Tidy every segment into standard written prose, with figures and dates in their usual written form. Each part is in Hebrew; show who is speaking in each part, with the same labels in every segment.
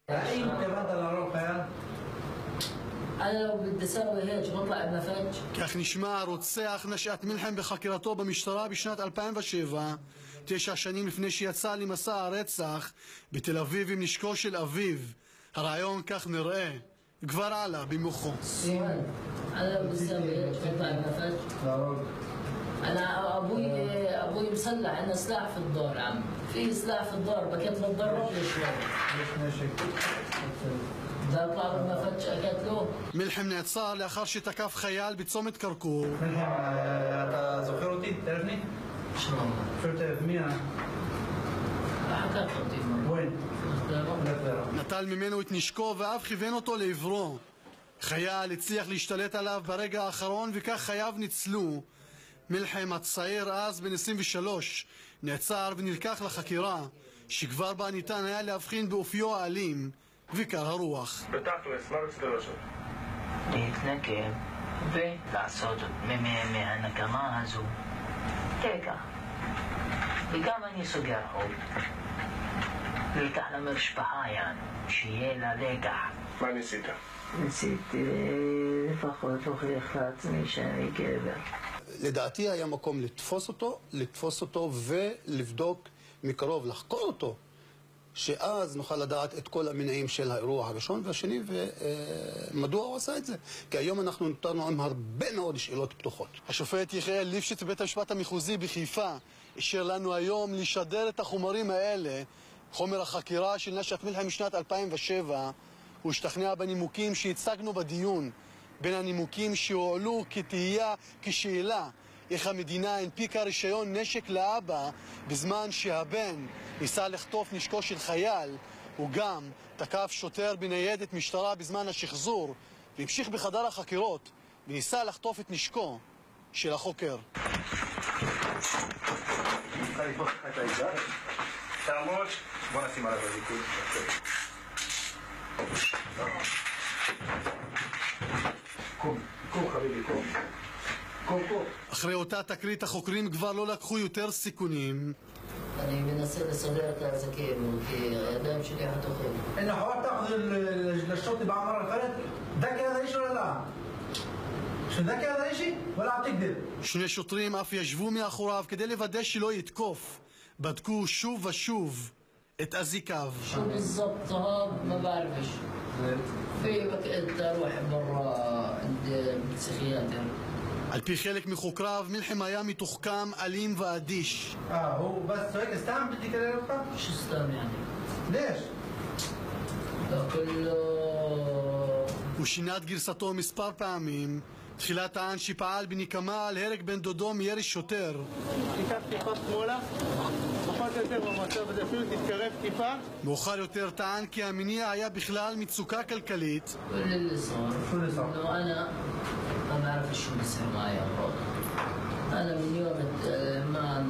Speaker 1: يعني انت بدل اروح
Speaker 2: أنا لو بدي أسوي هيك بطلع بنفج.
Speaker 3: כך נשמע הרוצח נשאת מלחם בחקירתו במשטרה בשנת 2007, 9 שנים לפני שיצא למסע הרצח בתל אביב עם נשקו של אביו. הרעיון כך נראה כבר עלה במוחו.
Speaker 2: أنا لو بدي أسوي هيك بطلع بنفج. أنا أبوي مسلح، عندنا سلاح في الدار عم. في سلاح في الدار بكيت بتضرب شوي.
Speaker 1: ليش نشك؟
Speaker 3: מלחם נעצר לאחר שתקף חייל בצומת כרכור.
Speaker 1: מלחם, אתה זוכר אותי? תערפני?
Speaker 2: שלום.
Speaker 1: שואלת מי אני?
Speaker 2: حكيت אותי.
Speaker 1: وين?
Speaker 3: נטל ממנו את נשקו ואף כיוון אותו לעברו. חייל הצליח להשתלט עליו ברגע האחרון וכך חייו ניצלו. מלחם הצעיר אז בן 23 נעצר ונלקח לחקירה שכבר בה ניתן היה להבחין באופיו האלים וקר הרוח.
Speaker 4: בתכלס, מה רצית לעשות?
Speaker 5: להתנקם ולעשות מהנקמה הזו תקע. וגם אני סוגר חוב. לקח למשפחה שיהיה לה לקח.
Speaker 4: מה ניסית?
Speaker 5: ניסיתי לפחות להוכיח לעצמי שאני גבר.
Speaker 3: לדעתי היה מקום לתפוס אותו ולבדוק מקרוב, לחקור אותו, שאז נוכל לדעת את כל המניעים של האירוע הראשון והשני ומדוע הוא עשה את זה. כי היום אנחנו נותרנו עם הרבה מאוד שאלות פתוחות. השופט יחיאל ליפשיץ בבית המשפט המחוזי בחיפה אישר לנו היום לשדר את החומרים האלה, חומר החקירה של נשאת מלחם משנת 2007. הוא השתכנע בנימוקים שהצגנו בדיון, בין הנימוקים שהועלו כתהייה, כשאלה, איך המדינה הנפיקה רישיון נשק לאבא בזמן שהבן ניסה לחטוף נשקו של חייל. הוא גם תקף שוטר בניידת משטרה בזמן השחזור והמשיך בחדר החקירות וניסה לחטוף את נשקו של החוקר.
Speaker 4: תעמוד, בוא נשים עליו הזיקוי. קום חביבי, קום.
Speaker 3: אחרי אותה תקרית החוקרים כבר לא לקחו יותר סיכונים.
Speaker 2: אני מנסה לסדר את העסקים כי הידיים שלי חתוכים.
Speaker 1: انه حاولت تاخذ الشرطي بعمر الفرد ذكي هذا الشيء ولا لا؟ شو ذكي هذا الشيء ولا عم تكذب؟
Speaker 3: שני שוטרים אף ישבו מאחוריו כדי לוודא שלא יתקוף. בדקו שוב ושוב את אזיקיו.
Speaker 2: شو بالضبط هذا ما بعرفش. في وقت اروح برا عند פסיכיאטר.
Speaker 3: על פי חלק מחוקריו, מלחם היה מתוחכם, אלים ואדיש.
Speaker 1: هو بس هيك استعمل بدي كده
Speaker 2: شو استعمل يعني؟
Speaker 1: ليش؟
Speaker 2: كله
Speaker 3: הוא שינה את גרסתו מספר פעמים. תחילה טען שפעל בנקמה על הרג בן דודו מירי שוטר.
Speaker 6: תיקח טיפה שמאלה, פחות או יותר במצב הזה, אפילו תתקרב טיפה.
Speaker 3: מאוחר יותר טען כי המניע היה בכלל מצוקה כלכלית.
Speaker 2: كل اللي صار
Speaker 1: شو اللي صار؟
Speaker 2: انه انا ما بعرف شو بصير معي امراض. انا من يوم ما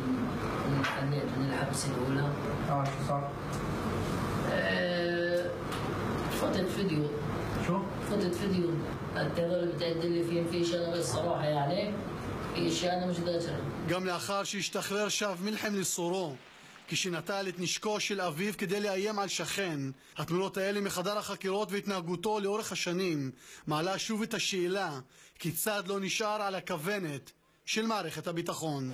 Speaker 2: انحنيت من الحبس الاولى
Speaker 1: شو صار؟
Speaker 2: فتت فيديو.
Speaker 1: شو؟
Speaker 2: فتت فيديو. التغير بتعدل لي في شغله الصراحه يعني في اشياء انا مش قادر.
Speaker 3: גם לאחר שהשתחרר שב מלחם לסורו כשנטל את נשקו של אביו כדי לאיים על שכן. התמונות האלה מחדר החקירות והתנהגותו לאורך השנים מעלה שוב את השאלה כיצד לא נשאר על הכוונת של מערכת הביטחון.